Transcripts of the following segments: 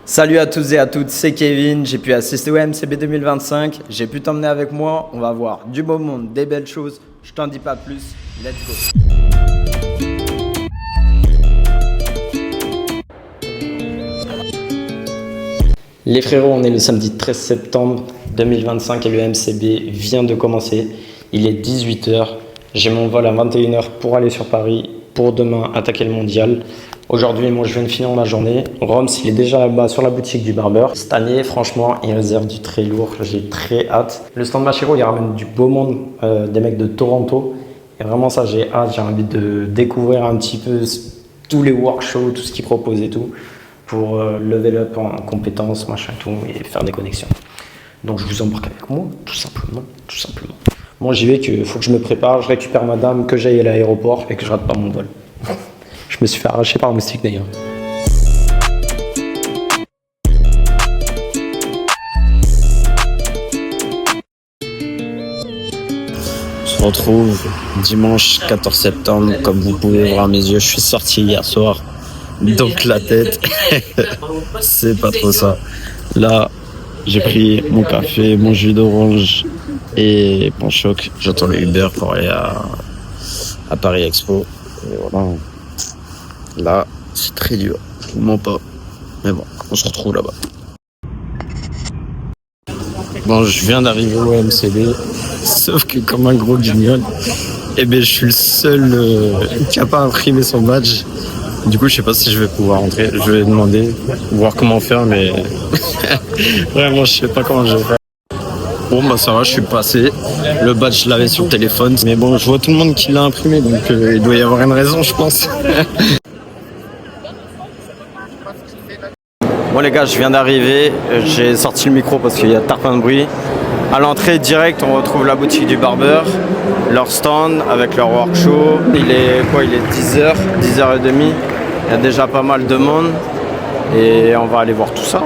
Salut à tous et à toutes, c'est Kevin, j'ai pu assister au MCB 2025, j'ai pu t'emmener avec moi, on va voir du beau monde, des belles choses, je t'en dis pas plus, let's go. Les frérots, on est le samedi 13 septembre 2025 et le MCB vient de commencer, il est 18h, j'ai mon vol à 21h pour aller sur Paris, pour demain attaquer le mondial. Aujourd'hui, moi, je viens de finir ma journée. Roms, il est déjà là-bas sur la boutique du barbeur. Cette année, franchement, il réserve du très lourd. J'ai très hâte. Le stand Machiro, il ramène du beau monde, des mecs de Toronto. Et vraiment, ça, j'ai hâte. J'ai envie de découvrir un petit peu tous les workshops, tout ce qu'il propose et tout, pour level up en compétences, machin et tout, et faire des connexions. Donc, je vous embarque avec moi, tout simplement. Moi, j'y vais qu'il faut que je me prépare, je récupère madame, que j'aille à l'aéroport et que je rate pas mon vol. Je me suis fait arracher par un moustique d'ailleurs. On se retrouve dimanche 14 septembre. Comme vous pouvez voir à mes yeux, je suis sorti hier soir. Donc la tête, c'est pas trop ça. Là, j'ai pris mon café, mon jus d'orange et mon choc. J'attends le Uber pour aller à Paris Expo. Et voilà. Là, c'est très dur, je vous mens pas. Mais bon, on se retrouve là-bas. Bon, je viens d'arriver au MCB, sauf que comme un gros guignol, je suis le seul qui n'a pas imprimé son badge. Du coup, je sais pas si je vais pouvoir rentrer. Je vais demander, voir comment faire, mais vraiment, je sais pas comment je vais faire. Bon, bah ça va, je suis passé. Le badge, je l'avais sur le téléphone. Mais bon, je vois tout le monde qui l'a imprimé, donc il doit y avoir une raison, je pense. Bon les gars, je viens d'arriver, j'ai sorti le micro parce qu'il y a tarpin de bruit. À l'entrée direct, on retrouve la boutique du barbeur, leur stand avec leur workshop. Il est 10h, 10h30. Il y a déjà pas mal de monde et on va aller voir tout ça.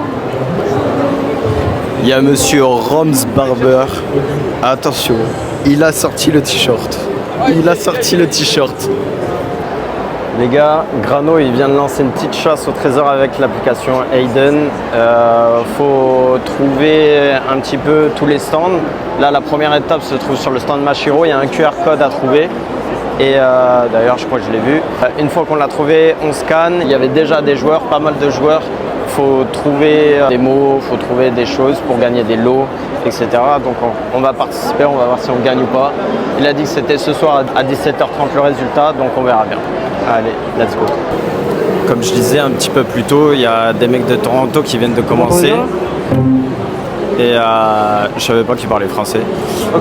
Il y a monsieur Roms Barber. Attention, il a sorti le t-shirt. Les gars, Grano, il vient de lancer une petite chasse au trésor avec l'application Hayden. Faut trouver un petit peu tous les stands. Là, la première étape se trouve sur le stand Machiro. Il y a un QR code à trouver. Et d'ailleurs, je crois que je l'ai vu. Une fois qu'on l'a trouvé, on scanne. Il y avait déjà des joueurs, pas mal de joueurs. Faut trouver des mots, faut trouver des choses pour gagner des lots, etc. Donc on va participer, on va voir si on gagne ou pas. Il a dit que c'était ce soir à 17h30 le résultat, donc on verra bien. Allez, let's go. Comme je disais un petit peu plus tôt, il y a des mecs de Toronto qui viennent de commencer. Et je savais pas qu'il parlait français.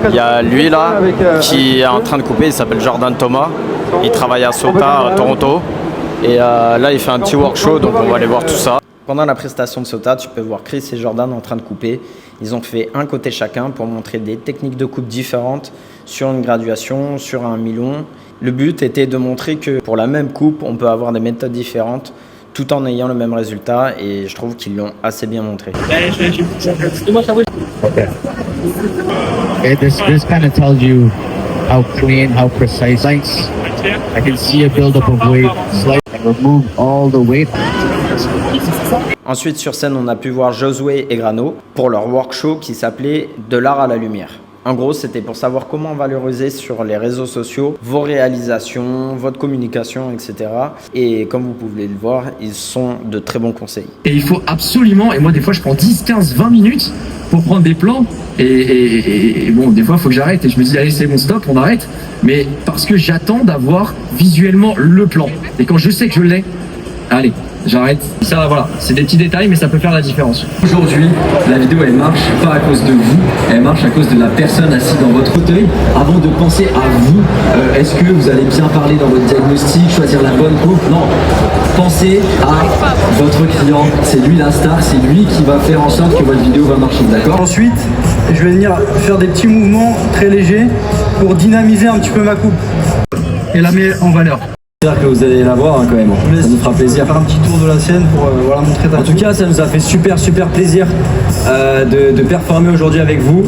Il y a lui là qui est en train de couper, il s'appelle Jordan Thomas. Il travaille à Sota, à Toronto. Et là il fait un petit workshop, donc on va aller voir tout ça. Pendant la prestation de Sota, tu peux voir Chris et Jordan en train de couper. Ils ont fait un côté chacun pour montrer des techniques de coupe différentes sur une graduation, sur un mi-long. Le but était de montrer que pour la même coupe, on peut avoir des méthodes différentes tout en ayant le même résultat et je trouve qu'ils l'ont assez bien montré. Okay, this kind of tells you how clean, how precise. Thanks. I can see a build-up of weight, slight, and remove all the weight. Ensuite, sur scène, on a pu voir Josué et Grano pour leur workshop qui s'appelait De l'art à la lumière. En gros, c'était pour savoir comment valoriser sur les réseaux sociaux vos réalisations, votre communication, etc. Et comme vous pouvez le voir, ils sont de très bons conseils. Et il faut absolument, et moi des fois je prends 10, 15, 20 minutes pour prendre des plans. Et bon, des fois il faut que j'arrête et je me dis allez c'est bon stop, on arrête. Mais parce que j'attends d'avoir visuellement le plan. Et quand je sais que je l'ai, allez. J'arrête. Ça, voilà, c'est des petits détails, mais ça peut faire la différence. Aujourd'hui, la vidéo, elle marche pas à cause de vous, elle marche à cause de la personne assise dans votre fauteuil. Avant de penser à vous, est-ce que vous allez bien parler dans votre diagnostic, choisir la bonne coupe? Non. Pensez à votre client. C'est lui la star, c'est lui qui va faire en sorte que votre vidéo va marcher, d'accord? Ensuite, je vais venir faire des petits mouvements très légers pour dynamiser un petit peu ma coupe. Et la mettre en valeur. J'espère que vous allez la voir quand même, ça nous fera plaisir. Faire un petit tour de la scène pour voilà, montrer ta coupe. En tout cas, ça nous a fait super plaisir de performer aujourd'hui avec vous.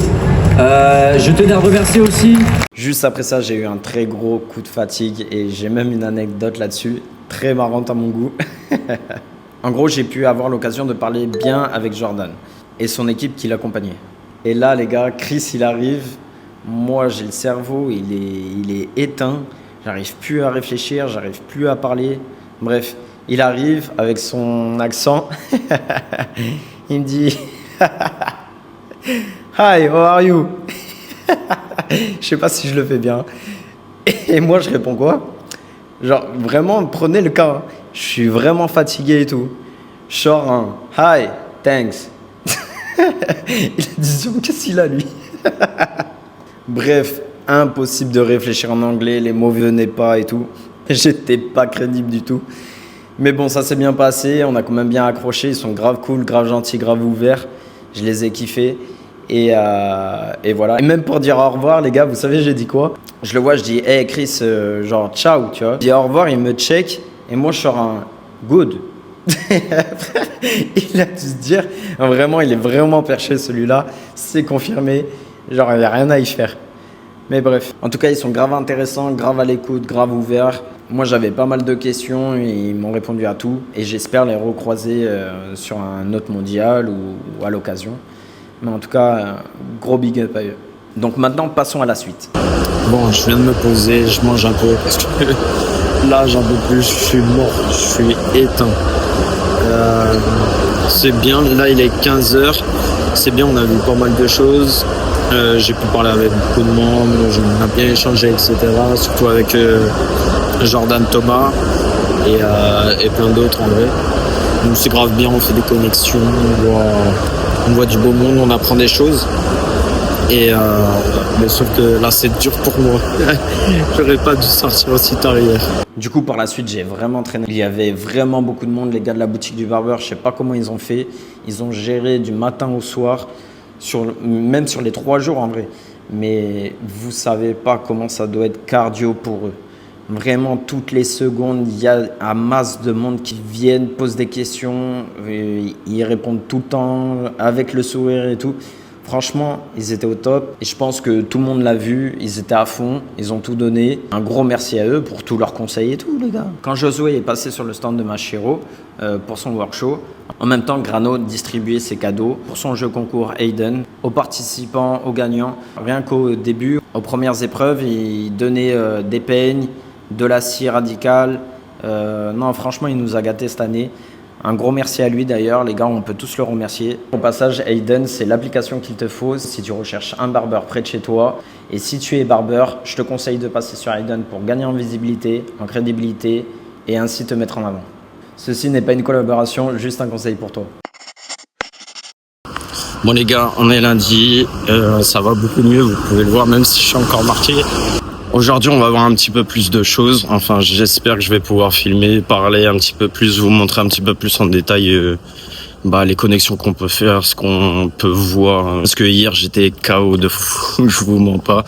Je tenais à remercier aussi. Juste après ça, j'ai eu un très gros coup de fatigue et j'ai même une anecdote là-dessus, très marrante à mon goût. En gros, j'ai pu avoir l'occasion de parler bien avec Jordan et son équipe qui l'accompagnait. Et là, les gars, Chris, il arrive. Moi, j'ai le cerveau, il est éteint. J'arrive plus à réfléchir, j'arrive plus à parler. Bref, il arrive avec son accent. Il me dit Hi, how are you? Je sais pas si je le fais bien. Et moi, je réponds quoi? Genre, vraiment, prenez le cas. Je suis vraiment fatigué et tout. Je sors un Hi, thanks. Il a dit qu'est-ce qu'il a, lui? Bref, impossible de réfléchir en anglais, les mots venaient pas et tout. J'étais pas crédible du tout. Mais bon, ça s'est bien passé, on a quand même bien accroché. Ils sont grave cool, grave gentils, grave ouverts. Je les ai kiffés. Et voilà. Et même pour dire au revoir, les gars, vous savez, j'ai dit quoi? Je le vois, je dis hey Chris, genre ciao, tu vois. Je dis au revoir, il me check. Et moi, je sors un good. Il a dû se dire, vraiment, il est vraiment perché celui-là. C'est confirmé. Genre, il n'y a rien à y faire. Mais bref, en tout cas, ils sont grave intéressants, grave à l'écoute, grave ouverts. Moi, j'avais pas mal de questions et ils m'ont répondu à tout. Et j'espère les recroiser sur un autre mondial ou à l'occasion. Mais en tout cas, gros big up à eux. Donc maintenant, passons à la suite. Bon, je viens de me poser, je mange un peu parce que là, j'en peux plus, je suis mort, je suis éteint. C'est bien, là il est 15h, c'est bien, on a vu pas mal de choses. J'ai pu parler avec beaucoup de monde, on a bien échangé, etc. Surtout avec Jordan Thomas et plein d'autres en vrai. Donc c'est grave bien, on fait des connexions, on voit du beau monde, on apprend des choses. Mais sauf que là c'est dur pour moi. J'aurais pas dû sortir aussi tard hier. Du coup, par la suite, j'ai vraiment traîné. Il y avait vraiment beaucoup de monde, les gars de la boutique du barbeur. Je sais pas comment ils ont fait. Ils ont géré du matin au soir, même sur les 3 jours en vrai. Mais vous savez pas comment ça doit être cardio pour eux. Vraiment, toutes les secondes, il y a un masse de monde qui viennent, posent des questions. Ils répondent tout le temps avec le sourire et tout. Franchement, ils étaient au top et je pense que tout le monde l'a vu, ils étaient à fond, ils ont tout donné. Un gros merci à eux pour tous leurs conseils et tout, les gars. Quand Josué est passé sur le stand de Mashiro pour son workshop, en même temps, Grano distribuait ses cadeaux pour son jeu concours Hayden aux participants, aux gagnants. Rien qu'au début, aux premières épreuves, il donnait des peignes, de la scie radicale. Non, franchement, il nous a gâtés cette année. Un gros merci à lui d'ailleurs, les gars, on peut tous le remercier. Au passage, Hayden, c'est l'application qu'il te faut si tu recherches un barbeur près de chez toi. Et si tu es barbeur, je te conseille de passer sur Hayden pour gagner en visibilité, en crédibilité et ainsi te mettre en avant. Ceci n'est pas une collaboration, juste un conseil pour toi. Bon les gars, on est lundi, ça va beaucoup mieux, vous pouvez le voir même si je suis encore marqué. Aujourd'hui, on va voir un petit peu plus de choses. Enfin, j'espère que je vais pouvoir filmer, parler un petit peu plus, vous montrer un petit peu plus en détail les connexions qu'on peut faire, ce qu'on peut voir. Parce que hier, j'étais KO de fou, je vous mens pas.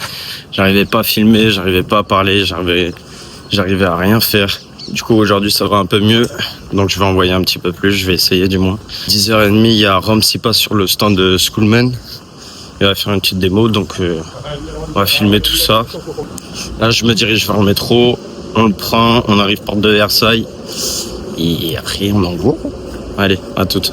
J'arrivais pas à filmer, j'arrivais pas à parler, j'arrivais à rien faire. Du coup, aujourd'hui, ça va un peu mieux. Donc, je vais envoyer un petit peu plus, je vais essayer du moins. 10h30, il y a Rome Sipa sur le stand de Schoolman. Il va faire une petite démo, donc on va filmer tout ça. Là, je me dirige vers le métro, on le prend, on arrive porte de Versailles et après on envoie. Allez, à toutes.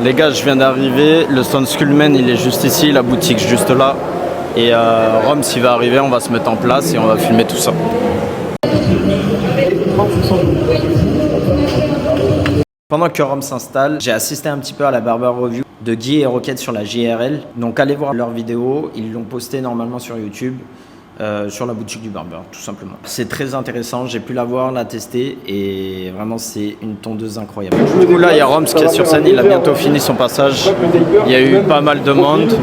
Les gars, je viens d'arriver, le stand Skullman il est juste ici, la boutique juste là. Et Rome s'il va arriver, on va se mettre en place et on va filmer tout ça. Pendant que Rome s'installe, j'ai assisté un petit peu à la Barber Review de Guy et Rocket sur la JRL. Donc allez voir leurs vidéos, ils l'ont posté normalement sur YouTube, sur la boutique du Barber, tout simplement. C'est très intéressant, j'ai pu la voir, la tester et vraiment c'est une tondeuse incroyable. Du coup là il y a Rome qui est sur scène, il a bientôt fini son passage. Il y a eu pas mal de monde.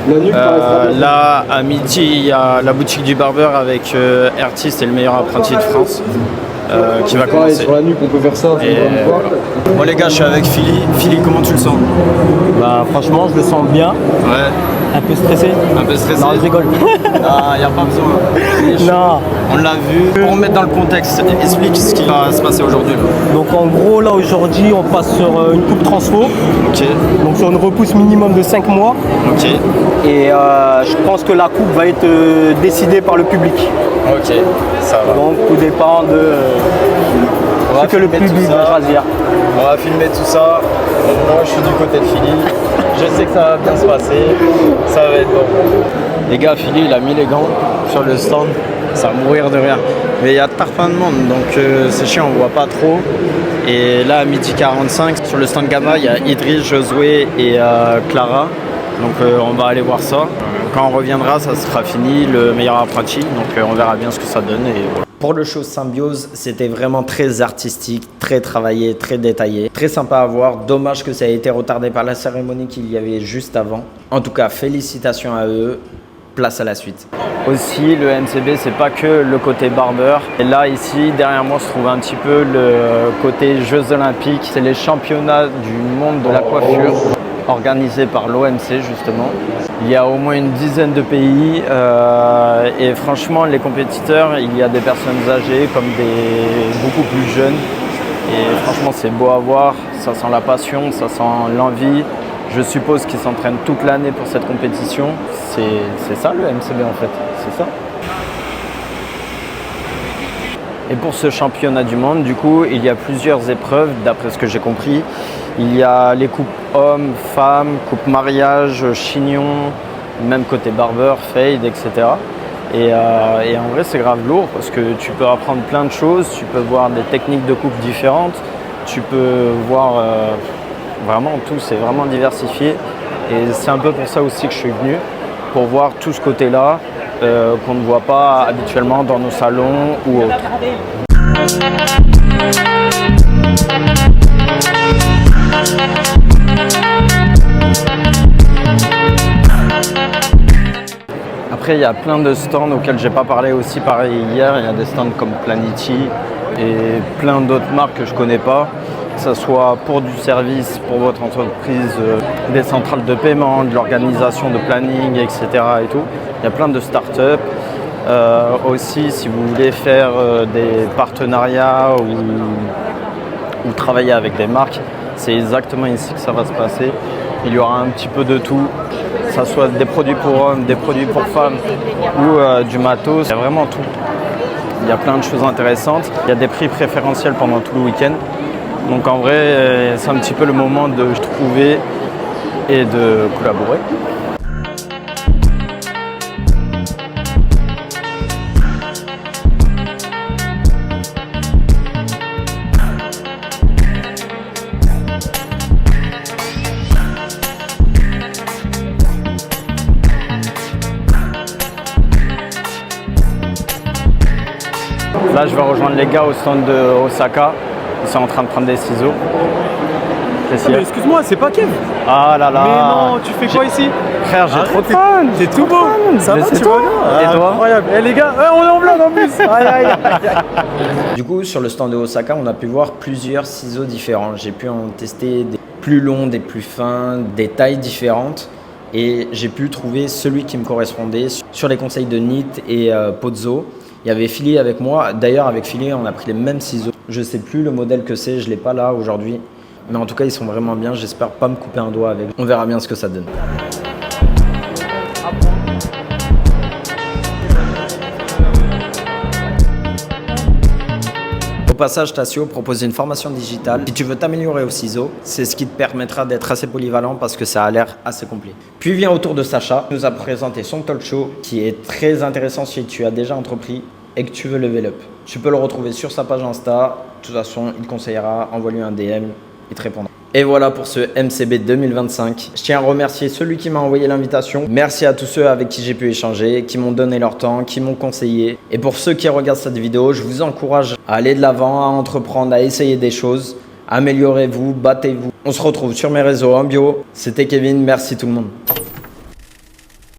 Là à midi il y a la boutique du Barber avec Artiste et le meilleur apprenti de France. Qui va commencer. Sur la nuque, on peut faire ça. Bon les gars, je suis avec Philly. Philly, comment tu le sens? Bah franchement, je le sens bien. Ouais. Un peu stressé. Un peu stressé. Non, je rigole. Ah, y a pas besoin. Non, On l'a vu. Pour mettre dans le contexte, explique ce qui va se passer aujourd'hui. Donc en gros là aujourd'hui on passe sur une coupe transfo. Ok. Donc sur une repousse minimum de 5 mois. Ok. Et je pense que la coupe va être décidée par le public. Ok. Ça va. Donc tout dépend de ce que le public va choisir. On va filmer tout ça. Moi je suis du côté de Philly. Je sais que ça va bien se passer. Ça va être bon. Les gars, Philly il a mis les gants sur le stand. Ça va mourir de rire. Mais il y a plein de monde, donc c'est chiant, on voit pas trop. Et là, à midi 45, sur le stand Gamma, il y a Idriss, Josué et Clara. Donc on va aller voir ça. Quand on reviendra, ça sera fini, le meilleur apprenti. Donc on verra bien ce que ça donne. Et voilà. Pour le show Symbiose, c'était vraiment très artistique, très travaillé, très détaillé, très sympa à voir. Dommage que ça ait été retardé par la cérémonie qu'il y avait juste avant. En tout cas, félicitations à eux. Place à la suite. Aussi, le MCB, c'est pas que le côté barbeur. Et là, ici, derrière moi, se trouve un petit peu le côté Jeux Olympiques. C'est les championnats du monde de la coiffure, organisés par l'OMC, justement. Il y a au moins une dizaine de pays. Et franchement, les compétiteurs, il y a des personnes âgées comme des beaucoup plus jeunes. Et franchement, c'est beau à voir. Ça sent la passion, ça sent l'envie. Je suppose qu'ils s'entraînent toute l'année pour cette compétition. C'est ça le MCB en fait, c'est ça. Et pour ce championnat du monde, du coup, il y a plusieurs épreuves, d'après ce que j'ai compris. Il y a les coupes hommes, femmes, coupe mariage, chignon, même côté barbeur, fade, etc. Et en vrai, c'est grave lourd parce que tu peux apprendre plein de choses, tu peux voir des techniques de coupe différentes, tu peux voir vraiment tout, c'est vraiment diversifié. Et c'est un peu pour ça aussi que je suis venu, pour voir tout ce côté-là qu'on ne voit pas habituellement dans nos salons ou autres. Après, il y a plein de stands auxquels j'ai pas parlé aussi pareil hier. Il y a des stands comme Planity et plein d'autres marques que je connais pas. Que ce soit pour du service, pour votre entreprise, des centrales de paiement, de l'organisation de planning, etc. et tout. Il y a plein de startups. Aussi, si vous voulez faire des partenariats ou travailler avec des marques, c'est exactement ici que ça va se passer. Il y aura un petit peu de tout, que ce soit des produits pour hommes, des produits pour femmes ou du matos. Il y a vraiment tout. Il y a plein de choses intéressantes. Il y a des prix préférentiels pendant tout le week-end. Donc en vrai, c'est un petit peu le moment de trouver et de collaborer. Là, je vais rejoindre les gars au stand de Osaka. Ils sont en train de prendre des ciseaux. Mais excuse-moi, c'est pas Kev. Ah là là. Mais non, tu fais quoi ici? Frère, j'ai trop de fun. C'est tout beau. Ça va, c'est tu toi. vas bien? Et toi? Incroyable. Eh les gars, on est en blanc en plus. Aïe, aïe, aïe. Du coup, sur le stand de Osaka, on a pu voir plusieurs ciseaux différents. J'ai pu en tester des plus longs, des plus fins, des tailles différentes. Et j'ai pu trouver celui qui me correspondait sur les conseils de Nit et Pozzo. Il y avait Philly avec moi. D'ailleurs, avec Philly, on a pris les mêmes ciseaux. Je sais plus le modèle que c'est, je l'ai pas là aujourd'hui. Mais en tout cas, ils sont vraiment bien. J'espère pas me couper un doigt avec. On verra bien ce que ça donne. Au passage, Tassio propose une formation digitale. Si tu veux t'améliorer au ciseau, c'est ce qui te permettra d'être assez polyvalent parce que ça a l'air assez complet. Puis vient au tour de Sacha, il nous a présenté son talk show qui est très intéressant si tu as déjà entrepris et que tu veux level up. Tu peux le retrouver sur sa page Insta. De toute façon, il te conseillera, envoie-lui un DM, il te répondra. Et voilà pour ce MCB 2025. Je tiens à remercier celui qui m'a envoyé l'invitation. Merci à tous ceux avec qui j'ai pu échanger, qui m'ont donné leur temps, qui m'ont conseillé. Et pour ceux qui regardent cette vidéo, je vous encourage à aller de l'avant, à entreprendre, à essayer des choses. Améliorez-vous, battez-vous. On se retrouve sur mes réseaux en bio. C'était Kevin, merci tout le monde.